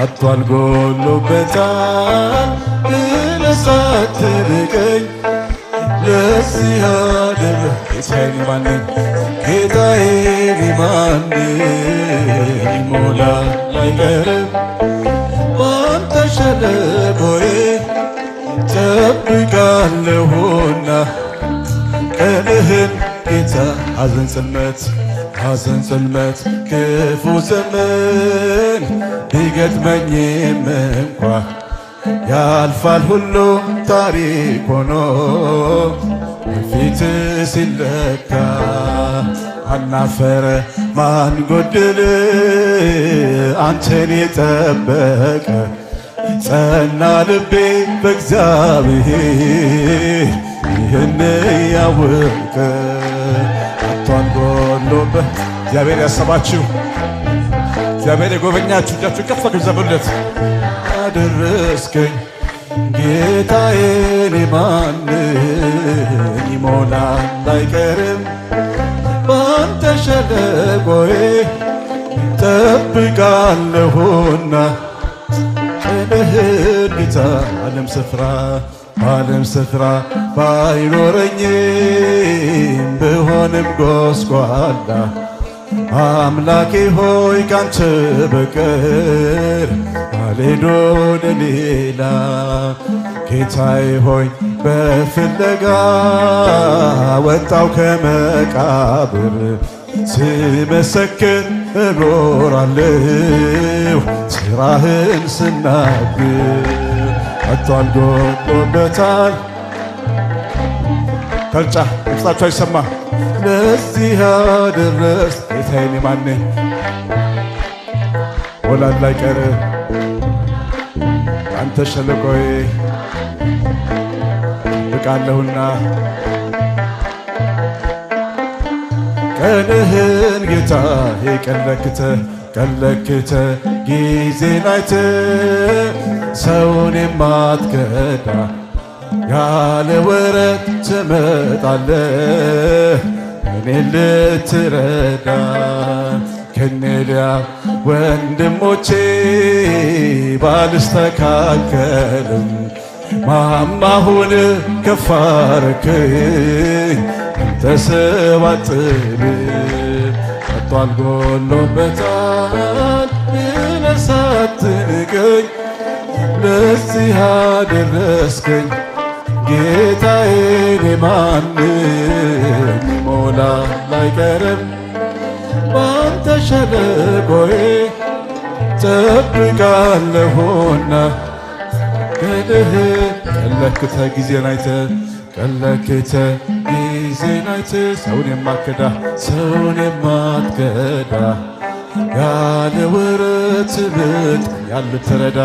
አጥቷል ጎሎበታል ብለህ ሳትንቀኝ ለዚህ ያደረሰኝ ማነኝ? ጌታዬ ማነኝ? ይሞላል አይቀርም ባንተ ሸለቆዬ ጠብቃለሁና ቀንህን ጌታ። ሐዘን ጽልመት ክፉ ዘመን ቢገጥመኝም እንኳ ያልፋል ሁሉ ታሪክ ሆኖ በፊት ሲለካ አናፈረ ማን ጎደለ አንተን የጠበቀ ጸና ልቤ በእግዚአብሔር ይህን ያወቀ አጥቷል ጎሎበት እግዚአብሔር ያሰባችሁ እግዚአብሔር የጎበኛችሁ እጃችሁ ከፍ ዘምሩለት። አደረስከኝ ጌታዬ እኔ ማነኝ? ይሞላል አይቀርም ባንተ ሸለቆዬ ጠብቃለሁና ቀንህን ጌታ። በዓለም ስፍራ ባይኖረኝም ብሆንም ጎስቋላ አምላኬ ሆይ ካንተ በቀር አልሄድ ወደ ሌላ። ጌታዬ ሆይ በፍለጋ ወጣው ከመቃብር ስመሰክር እኖራለሁ ሥራህን ስናገር። አጥቷል ጎሎበታል ከርጫ ድምፃችሁ አይሰማ ለዚህ ያደረስ ጌታዬ ማነኝ? ወላድ ላይቀር አንተ ሸለቆዬ ብቃለሁና ቀንህን ጌታ ቀለክተ ጊዜን አይተ ሰውን የማትከዳ ያለ ወረት ትመጣለህ እኔን ልትረዳ። ከኔሊያ ወንድሞቼ ባልስተካከልም ማማሁን ከፍ አረከኝ አንተ ሰው አጥብብ። አጥቷል ጎሎበታል ብለህ ሳትንቀኝ ለዚህ አደረስከኝ ጌታዬ እኔ ማነኝ? ይሞላል አይቀርም ባንተ ሸለቆዬ ጠብቃለሁና ቀንህን ቀለክተ ጊዜን አይተ ሰውን የማትከዳ ያለ ወረት ልጥ ያልትረዳ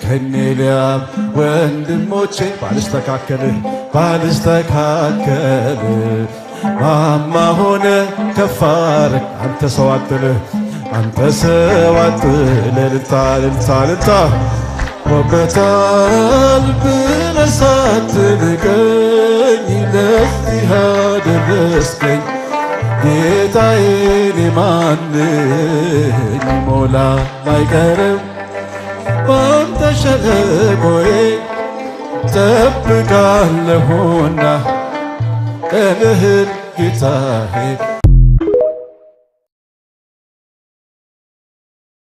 ከኔሊያም ወንድሞቼ ባልስተካከል ማማ ሆነ ከፋር አንተ ሰው አጥል ልልታ ወበታል ብለህ ሳትንቀኝ ለዚህ አደረስከኝ ጌታዬ እኔ ማነኝ? ይሞላል አይቀርም ባንተ ሸለቆዬ ጠብቃለሁና ቀንህን ጌታዬ